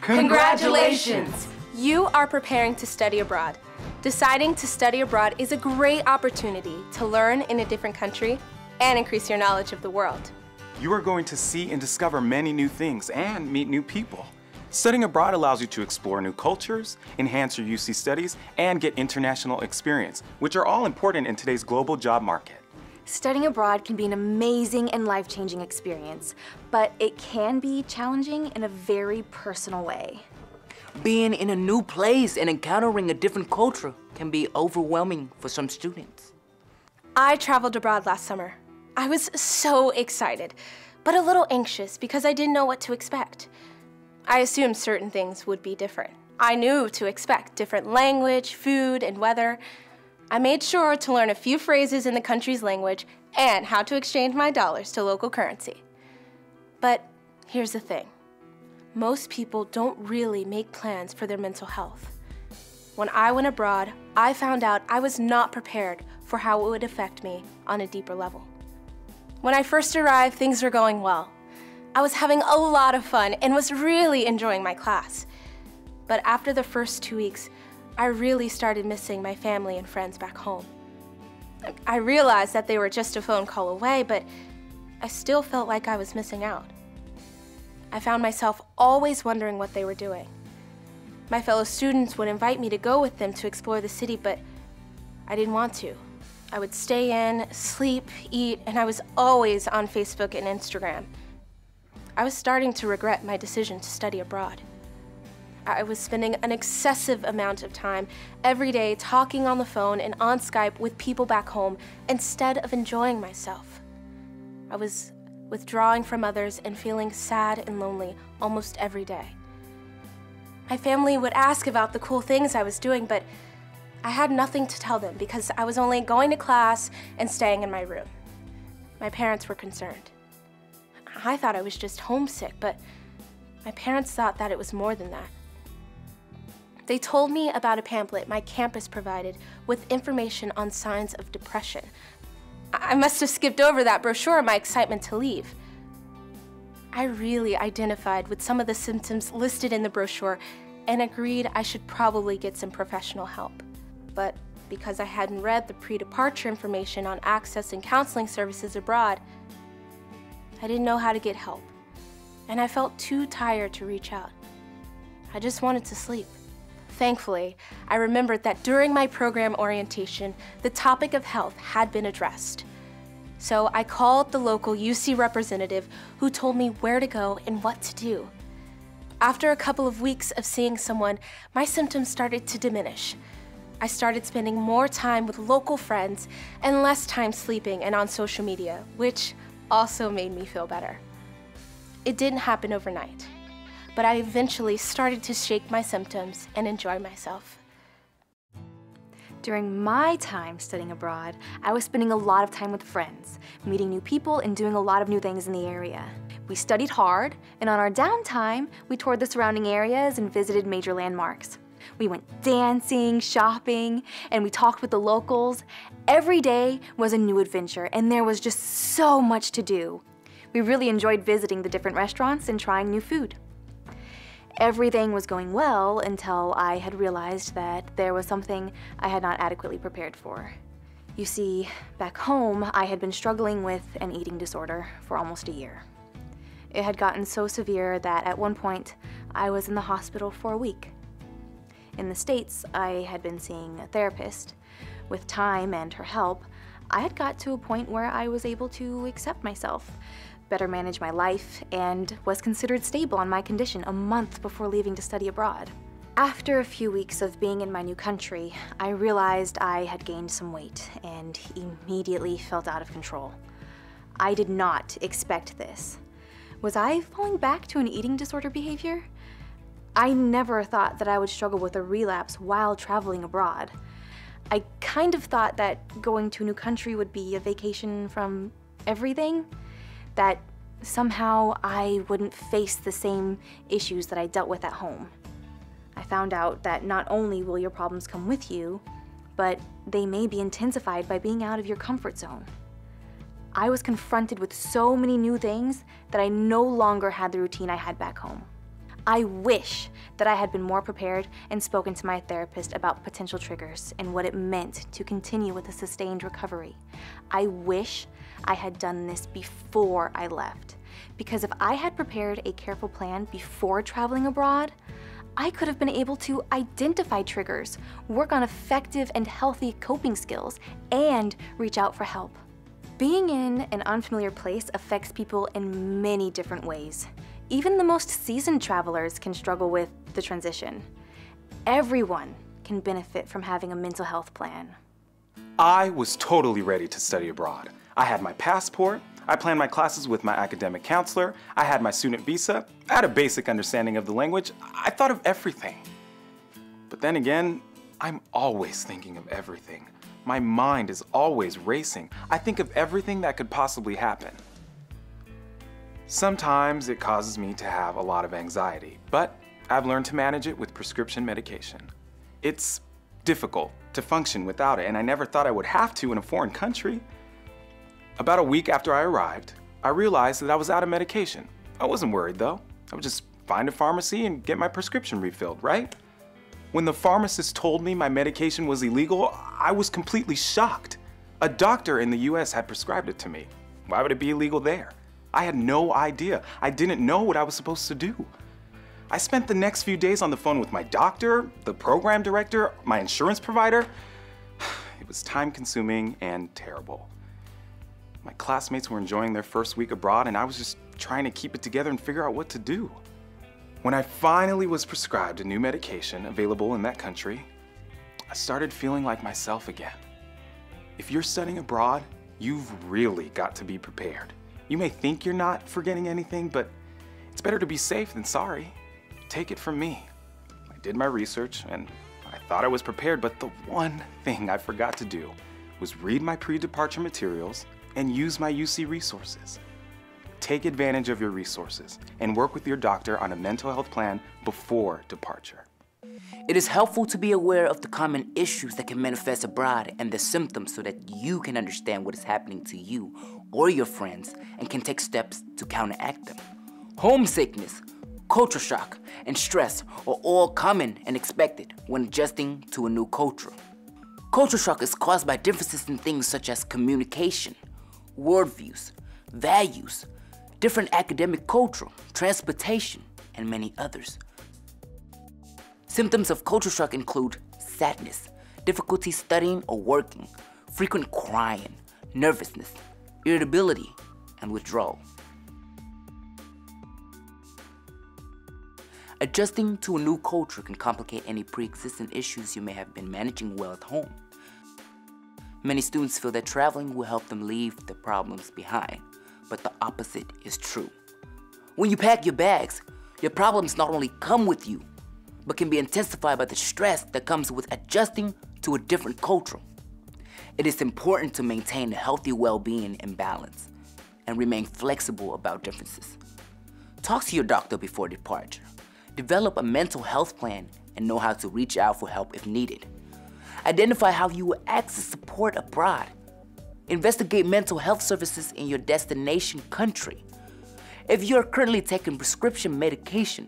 Congratulations! You are preparing to study abroad. Deciding to study abroad is a great opportunity to learn in a different country and increase your knowledge of the world. You are going to see and discover many new things and meet new people. Studying abroad allows you to explore new cultures, enhance your UC studies, and get international experience, which are all important in today's global job market. Studying abroad can be an amazing and life-changing experience, but it can be challenging in a very personal way. Being in a new place and encountering a different culture can be overwhelming for some students. I traveled abroad last summer. I was so excited, but a little anxious because I didn't know what to expect. I assumed certain things would be different. I knew to expect different language, food, and weather. I made sure to learn a few phrases in the country's language and how to exchange my dollars to local currency. But here's the thing. Most people don't really make plans for their mental health. When I went abroad, I found out I was not prepared for how it would affect me on a deeper level. When I first arrived, things were going well. I was having a lot of fun and was really enjoying my class. But after the first 2 weeks, I really started missing my family and friends back home. I realized that they were just a phone call away, but I still felt like I was missing out. I found myself always wondering what they were doing. My fellow students would invite me to go with them to explore the city, but I didn't want to. I would stay in, sleep, eat, and I was always on Facebook and Instagram. I was starting to regret my decision to study abroad. I was spending an excessive amount of time every day talking on the phone and on Skype with people back home instead of enjoying myself. I was withdrawing from others and feeling sad and lonely almost every day. My family would ask about the cool things I was doing, but I had nothing to tell them because I was only going to class and staying in my room. My parents were concerned. I thought I was just homesick, but my parents thought that it was more than that. They told me about a pamphlet my campus provided with information on signs of depression. I must have skipped over that brochure in my excitement to leave. I really identified with some of the symptoms listed in the brochure and agreed I should probably get some professional help. But because I hadn't read the pre-departure information on accessing counseling services abroad, I didn't know how to get help, and I felt too tired to reach out. I just wanted to sleep. Thankfully, I remembered that during my program orientation, the topic of health had been addressed. So I called the local UC representative who told me where to go and what to do. After a couple of weeks of seeing someone, my symptoms started to diminish. I started spending more time with local friends and less time sleeping and on social media, which also made me feel better. It didn't happen overnight, but I eventually started to shake my symptoms and enjoy myself. During my time studying abroad, I was spending a lot of time with friends, meeting new people and doing a lot of new things in the area. We studied hard, and on our downtime, we toured the surrounding areas and visited major landmarks. We went dancing, shopping, and we talked with the locals. Every day was a new adventure, and there was just so much to do. We really enjoyed visiting the different restaurants and trying new food. Everything was going well until I had realized that there was something I had not adequately prepared for. You see, back home, I had been struggling with an eating disorder for almost a year. It had gotten so severe that at one point, I was in the hospital for a week. In the States, I had been seeing a therapist. With time and her help, I had got to a point where I was able to accept myself, better manage my life, and was considered stable on my condition a month before leaving to study abroad. After a few weeks of being in my new country, I realized I had gained some weight and immediately felt out of control. I did not expect this. Was I falling back to an eating disorder behavior? I never thought that I would struggle with a relapse while traveling abroad. I kind of thought that going to a new country would be a vacation from everything, that somehow I wouldn't face the same issues that I dealt with at home. I found out that not only will your problems come with you, but they may be intensified by being out of your comfort zone. I was confronted with so many new things that I no longer had the routine I had back home. I wish that I had been more prepared and spoken to my therapist about potential triggers and what it meant to continue with a sustained recovery. I wish I had done this before I left, because if I had prepared a careful plan before traveling abroad, I could have been able to identify triggers, work on effective and healthy coping skills, and reach out for help. Being in an unfamiliar place affects people in many different ways. Even the most seasoned travelers can struggle with the transition. Everyone can benefit from having a mental health plan. I was totally ready to study abroad. I had my passport, I planned my classes with my academic counselor, I had my student visa, I had a basic understanding of the language, I thought of everything. But then again, I'm always thinking of everything. My mind is always racing. I think of everything that could possibly happen. Sometimes it causes me to have a lot of anxiety, but I've learned to manage it with prescription medication. It's difficult to function without it, and I never thought I would have to in a foreign country. About a week after I arrived, I realized that I was out of medication. I wasn't worried though. I would just find a pharmacy and get my prescription refilled, right? When the pharmacist told me my medication was illegal, I was completely shocked. A doctor in the US had prescribed it to me. Why would it be illegal there? I had no idea. I didn't know what I was supposed to do. I spent the next few days on the phone with my doctor, the program director, my insurance provider. It was time-consuming and terrible. My classmates were enjoying their first week abroad, and I was just trying to keep it together and figure out what to do. When I finally was prescribed a new medication available in that country, I started feeling like myself again. If you're studying abroad, you've really got to be prepared. You may think you're not forgetting anything, but it's better to be safe than sorry. Take it from me. I did my research and I thought I was prepared, but the one thing I forgot to do was read my pre-departure materials and use my UC resources. Take advantage of your resources and work with your doctor on a mental health plan before departure. It is helpful to be aware of the common issues that can manifest abroad and the symptoms so that you can understand what is happening to you or your friends and can take steps to counteract them. Homesickness, culture shock, and stress are all common and expected when adjusting to a new culture. Culture shock is caused by differences in things such as communication, worldviews, values, different academic culture, transportation, and many others. Symptoms of culture shock include sadness, difficulty studying or working, frequent crying, nervousness, irritability, and withdrawal. Adjusting to a new culture can complicate any pre-existing issues you may have been managing well at home. Many students feel that traveling will help them leave the problems behind, but the opposite is true. When you pack your bags, your problems not only come with you, but can be intensified by the stress that comes with adjusting to a different culture. It is important to maintain a healthy well-being and balance, and remain flexible about differences. Talk to your doctor before departure. Develop a mental health plan and know how to reach out for help if needed. Identify how you will access support abroad. Investigate mental health services in your destination country. If you are currently taking prescription medication,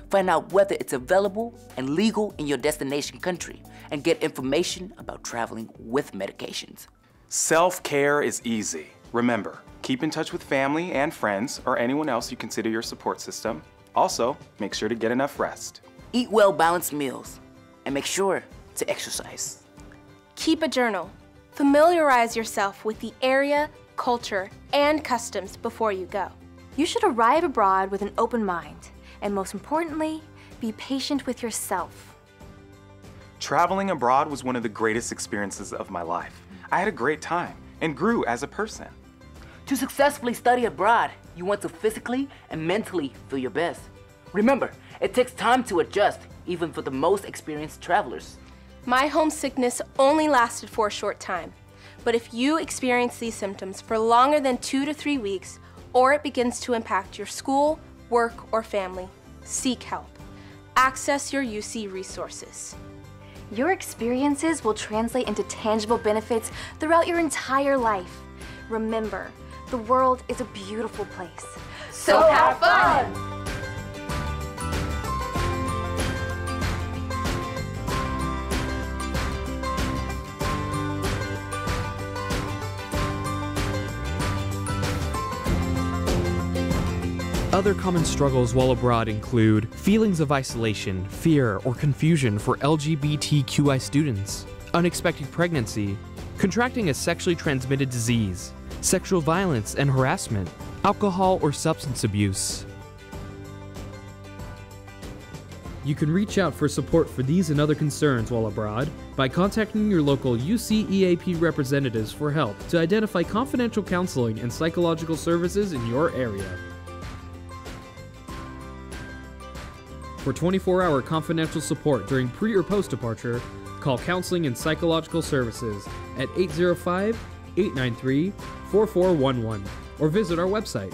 find out whether it's available and legal in your destination country and get information about traveling with medications. Self-care is easy. Remember, keep in touch with family and friends or anyone else you consider your support system. Also, make sure to get enough rest. Eat well-balanced meals and make sure to exercise. Keep a journal. Familiarize yourself with the area, culture, and customs before you go. You should arrive abroad with an open mind, and most importantly, be patient with yourself. Traveling abroad was one of the greatest experiences of my life. I had a great time and grew as a person. To successfully study abroad, you want to physically and mentally feel your best. Remember, it takes time to adjust, even for the most experienced travelers. My homesickness only lasted for a short time, but if you experience these symptoms for longer than 2 to 3 weeks, or it begins to impact your school, work, or family, seek help. Access your UC resources. Your experiences will translate into tangible benefits throughout your entire life. Remember, the world is a beautiful place. So have fun! Other common struggles while abroad include feelings of isolation, fear, or confusion for LGBTQI students, unexpected pregnancy, contracting a sexually transmitted disease, sexual violence and harassment, alcohol or substance abuse. You can reach out for support for these and other concerns while abroad by contacting your local UC EAP representatives for help to identify confidential counseling and psychological services in your area. For 24-hour confidential support during pre- or post-departure, call Counseling and Psychological Services at 805-893-4411 or visit our website